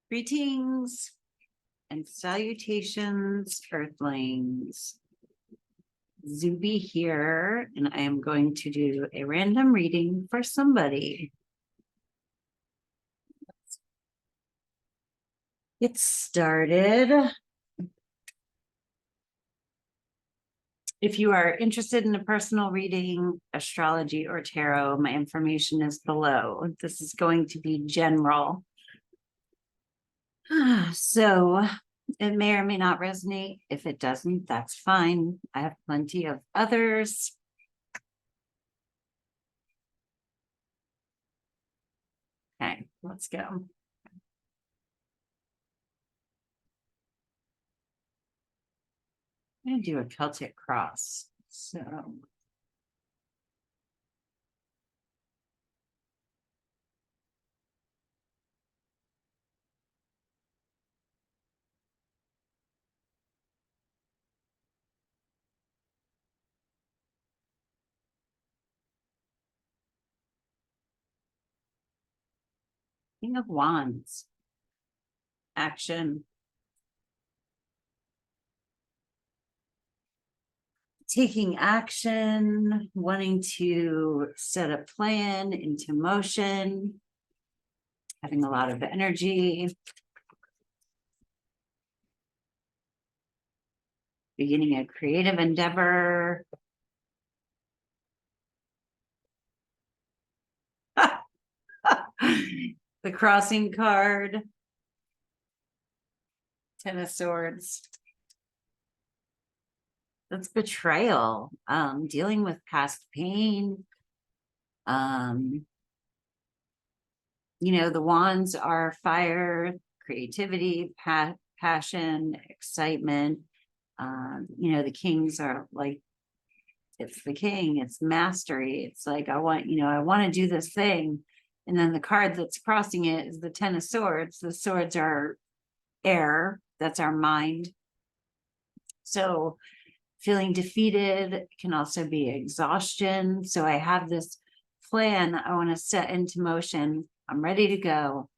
Greetings and salutations, Earthlings. Zube here, and I am going to do a random reading for somebody. Get started. If you are interested in a personal reading, astrology, or tarot, my information is below. This is going to be general. So it may or may not resonate. If it doesn't, that's fine. I have plenty of others. Okay, let's go. I'm going to do a Celtic cross. So King of Wands. Action. Taking action, wanting to set a plan into motion, having a lot of energy, beginning a creative endeavor. The crossing card, Ten of Swords. That's betrayal, dealing with past pain. You know, the wands are fire, creativity, passion, excitement. You know, the kings are like, it's the king, it's mastery. It's like, I want to do this thing. And then the card that's crossing it is the Ten of Swords. The swords are air, that's our mind. So feeling defeated can also be exhaustion. So I have this plan I want to set into motion. I'm ready to go.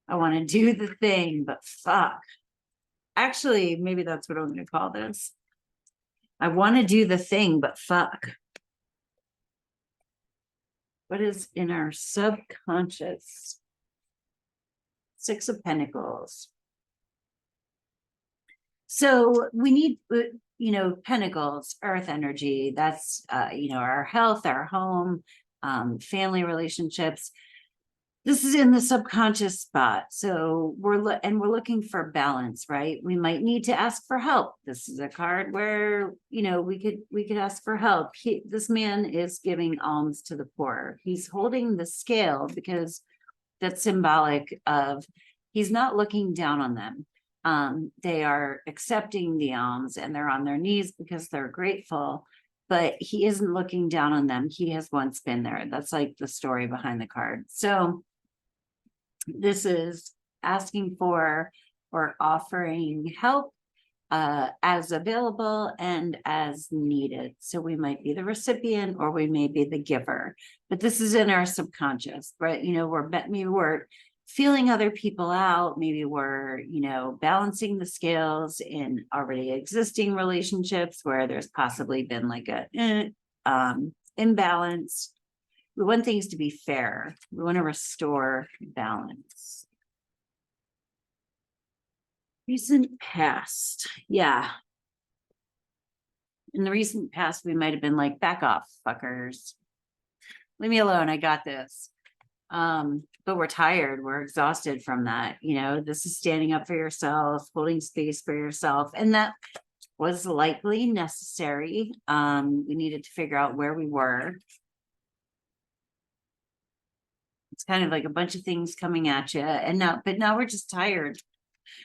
I want to do the thing, but fuck. Actually, maybe that's what I'm going to call this. I want to do the thing, but fuck. What is in our subconscious? Six of Pentacles. So we need, you know, pentacles, earth energy. That's, you know, our health, our home, family relationships. This is in the subconscious spot. So we're looking for balance, right? We might need to ask for help. This is a card where, you know, we could ask for help. This man is giving alms to the poor. He's holding the scale because that's symbolic of he's not looking down on them. They are accepting the alms and they're on their knees because they're grateful, but he isn't looking down on them. He has once been there. That's like the story behind the card. So this is asking for or offering help as available and as needed. So we might be the recipient or we may be the giver, but this is in our subconscious, right? You know, maybe we're feeling other people out. Maybe we're, you know, balancing the scales in already existing relationships where there's possibly been like a imbalance. We want things to be fair. We want to restore balance. Recent past. Yeah. In the recent past, we might have been like, back off, fuckers. Leave me alone. I got this. But we're tired. We're exhausted from that. You know, this is standing up for yourself, holding space for yourself. And that was likely necessary. We needed to figure out where we were. It's kind of like a bunch of things coming at you. But now we're just tired.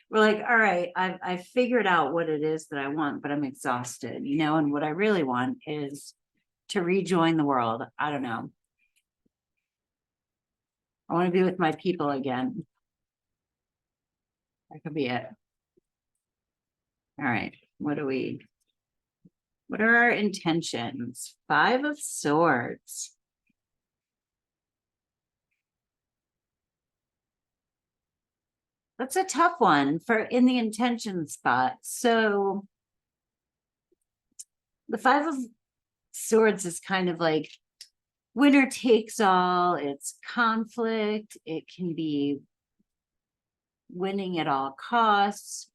We're like, all right, I've figured out what it is that I want, but I'm exhausted, you know, and what I really want is to rejoin the world. I don't know. I want to be with my people again. That could be it. All right. What are our intentions? Five of Swords. That's a tough one for in the intention spot. So the Five of Swords is kind of like winner takes all. It's conflict. It can be winning at all costs.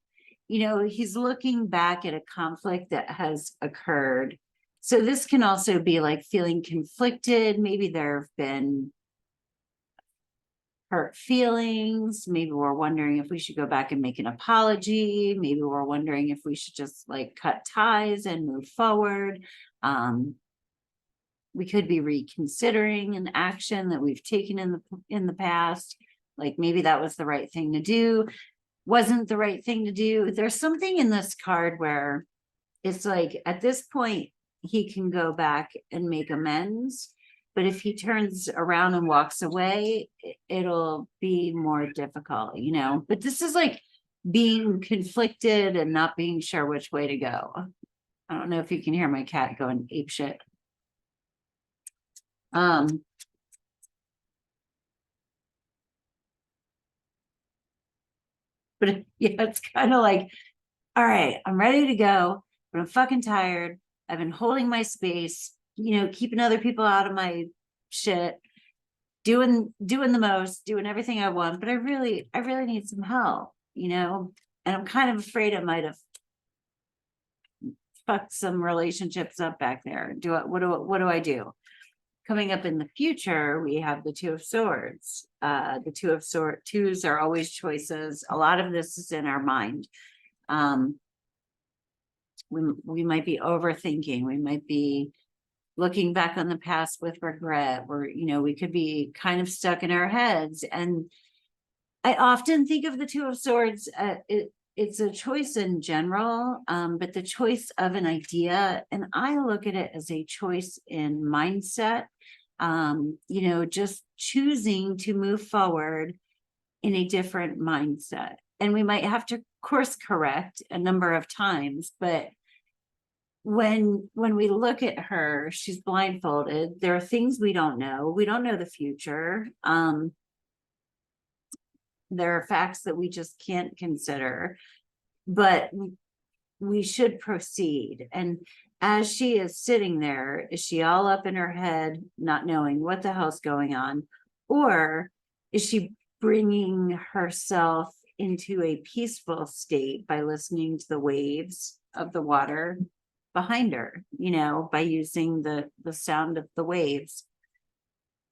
He's looking back at a conflict that has occurred. So this can also be like feeling conflicted. Maybe there have been hurt feelings. Maybe we're wondering if we should go back and make an apology. Maybe we're wondering if we should just like cut ties and move forward. We could be reconsidering an action that we've taken in the past. Like maybe that was the right thing to do, wasn't the right thing to do. There's something in this card where it's like at this point he can go back and make amends, but if he turns around and walks away, it'll be more difficult, but this is like being conflicted and not being sure which way to go. I don't know if you can hear my cat going ape shit. But yeah, it's kind of like, all right, I'm ready to go, but I'm fucking tired. I've been holding my space, keeping other people out of my shit, doing the most, doing everything I want, but I really need some help, and I'm kind of afraid I might have fucked some relationships up back there. What do I do? Coming up in the future, we have the Two of Swords. The twos are always choices. A lot of this is in our mind. We might be overthinking. We might be looking back on the past with regret, or we could be kind of stuck in our heads. And I often think of the Two of Swords. It's a choice in general, but the choice of an idea, and I look at it as a choice in mindset. Just choosing to move forward in a different mindset. And we might have to course correct a number of times, but when we look at her, she's blindfolded. There are things we don't know. We don't know the future. There are facts that we just can't consider, but we should proceed. And as she is sitting there, is she all up in her head, not knowing what the hell's going on? Or is she bringing herself into a peaceful state by listening to the waves of the water behind her, by using the sound of the waves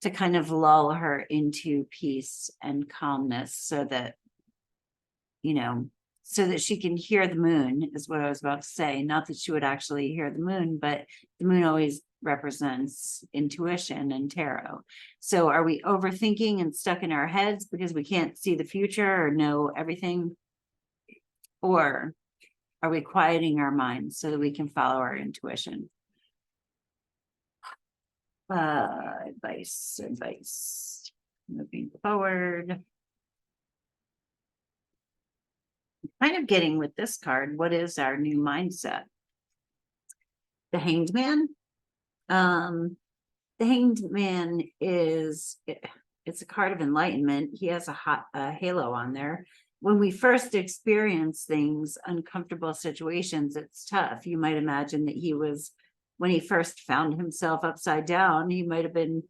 to kind of lull her into peace and calmness, so that she can hear the moon, is what I was about to say. Not that she would actually hear the moon, but the moon always represents intuition and tarot. So are we overthinking and stuck in our heads because we can't see the future or know everything? Or are we quieting our minds so that we can follow our intuition? Advice. Moving forward. Kind of getting with this card, what is our new mindset? The Hanged Man. The Hanged Man it's a card of enlightenment. He has a halo on there. When we first experience things, uncomfortable situations, it's tough. You might imagine that when he first found himself upside down, he might have been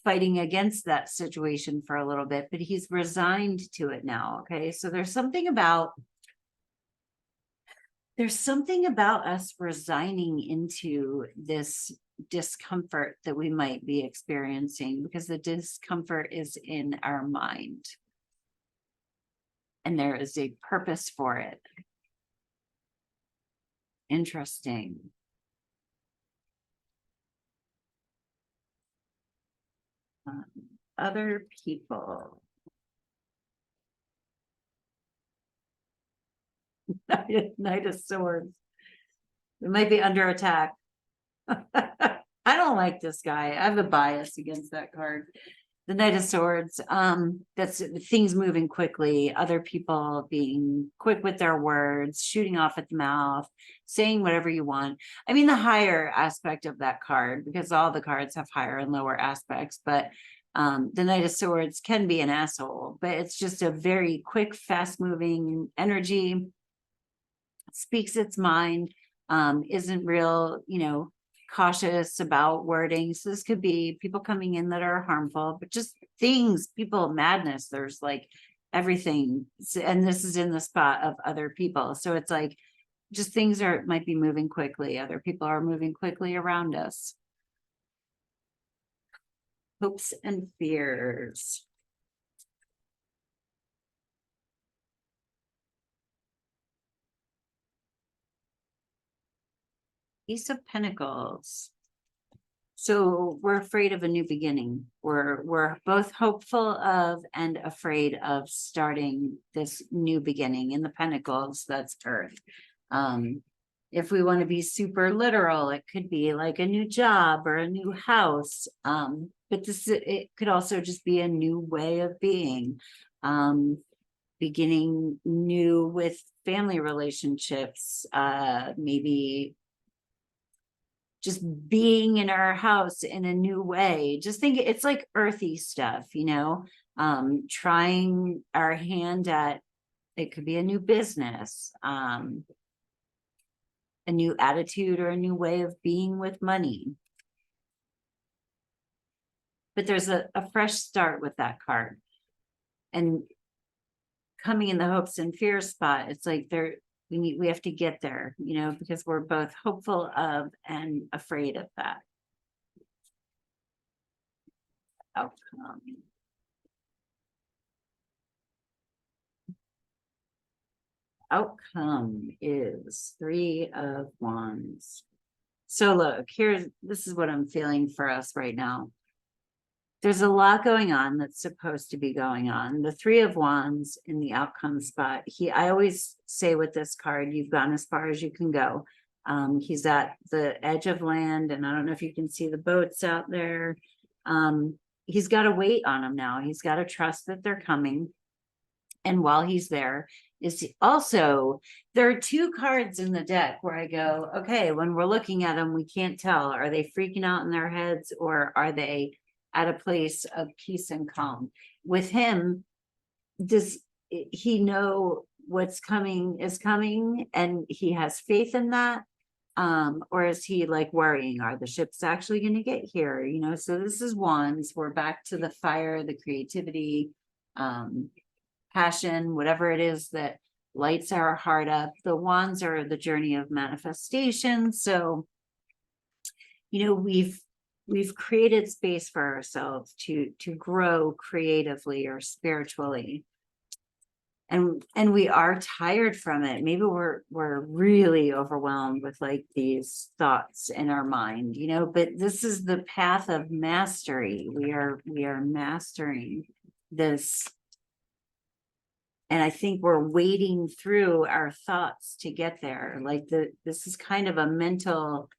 fighting against that situation for a little bit, but he's resigned to it now. Okay. So there's something about us resigning into this discomfort that we might be experiencing, because the discomfort is in our mind and there is a purpose for it. Interesting. Other people. Knight of Swords. We might be under attack. I don't like this guy. I have a bias against that card. The Knight of Swords. That's things moving quickly, other people being quick with their words, shooting off at the mouth, saying whatever you want. I mean, the higher aspect of that card, because all the cards have higher and lower aspects, but The Knight of Swords can be an asshole, but it's just a very quick, fast moving energy, speaks its mind, isn't real, cautious about wording. So this could be people coming in that are harmful, but just things, people, madness. There's like everything. And this is in the spot of other people. So it's like just things might be moving quickly. Other people are moving quickly around us. Hopes and fears. Ace of Pentacles. So we're afraid of a new beginning. We're both hopeful of and afraid of starting this new beginning. In the Pentacles, that's Earth. If we want to be super literal, it could be like a new job or a new house. But it could also just be a new way of being. Beginning new with family relationships, maybe just being in our house in a new way. Just think it's like earthy stuff, trying our hand at, it could be a new business, a new attitude or a new way of being with money. But there's a fresh start with that card. And coming in the hopes and fears spot, it's like we have to get there, because we're both hopeful of and afraid of that outcome. Outcome is 3 of Wands. So look, this is what I'm feeling for us right now. There's a lot going on that's supposed to be going on. The 3 of Wands in the outcome spot. I always say with this card, you've gone as far as you can go. He's at the edge of land, and I don't know if you can see the boats out there. He's got to wait on them now. He's got to trust that they're coming. And while he's there, there are 2 cards in the deck where I go, okay, when we're looking at them, we can't tell. Are they freaking out in their heads, or are they at a place of peace and calm? With him, does he know what's coming is coming and he has faith in that? Or is he like worrying, are the ships actually going to get here? So this is Wands. We're back to the fire, the creativity, passion, whatever it is that lights our heart up. The Wands are the journey of manifestation. So, we've created space for ourselves to grow creatively or spiritually. And we are tired from it. Maybe we're really overwhelmed with like these thoughts in our mind, but this is the path of mastery. We are mastering this. And I think we're wading through our thoughts to get there. Like this is kind of a mental,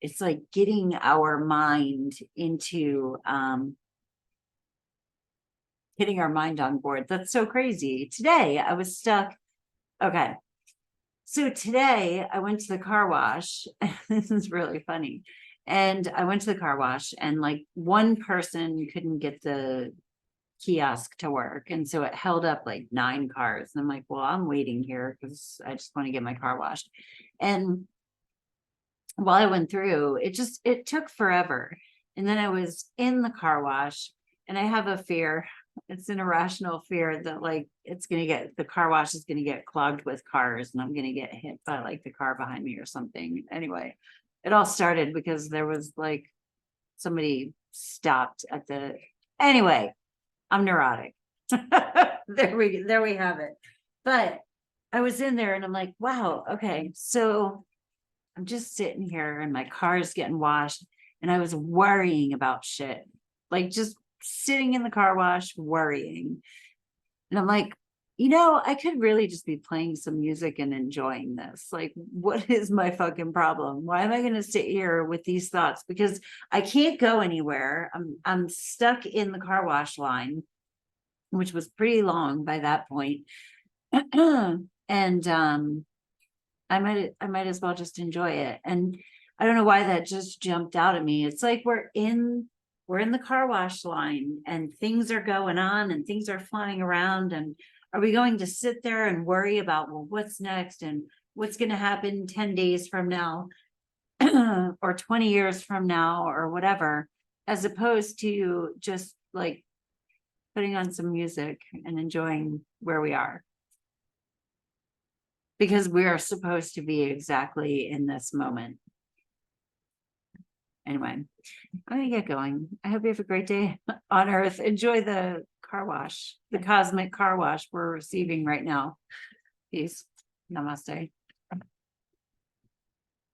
it's like getting our mind into getting our mind on board. That's so crazy. Today I was stuck. Okay. So today I went to the car wash. This is really funny. And I went to the car wash, and like one person couldn't get the kiosk to work. And so it held up like 9 cars. And I'm like, well, I'm waiting here because I just want to get my car washed. And while I went through, it took forever. And then I was in the car wash, and I have a fear. It's an irrational fear that like the car wash is going to get clogged with cars, and I'm going to get hit by like the car behind me or something. Anyway, it all started because there was like somebody stopped at anyway, I'm neurotic. There we have it. But I was in there and I'm like, wow, okay. So I'm just sitting here and my car is getting washed, and I was worrying about shit. Like just sitting in the car wash worrying. And I'm like, I could really just be playing some music and enjoying this. Like, what is my fucking problem? Why am I going to sit here with these thoughts? Because I can't go anywhere. I'm stuck in the car wash line, which was pretty long by that point. And I might as well just enjoy it. And I don't know why that just jumped out at me. It's like we're in we're in the car wash line and things are going on and things are flying around. And are we going to sit there and worry about, well, what's next and what's going to happen 10 days from now or 20 years from now or whatever, as opposed to just like putting on some music and enjoying where we are. Because we are supposed to be exactly in this moment. Anyway, I'm gonna get going. I hope you have a great day on Earth. Enjoy the car wash, the cosmic car wash we're receiving right now. Peace. Namaste.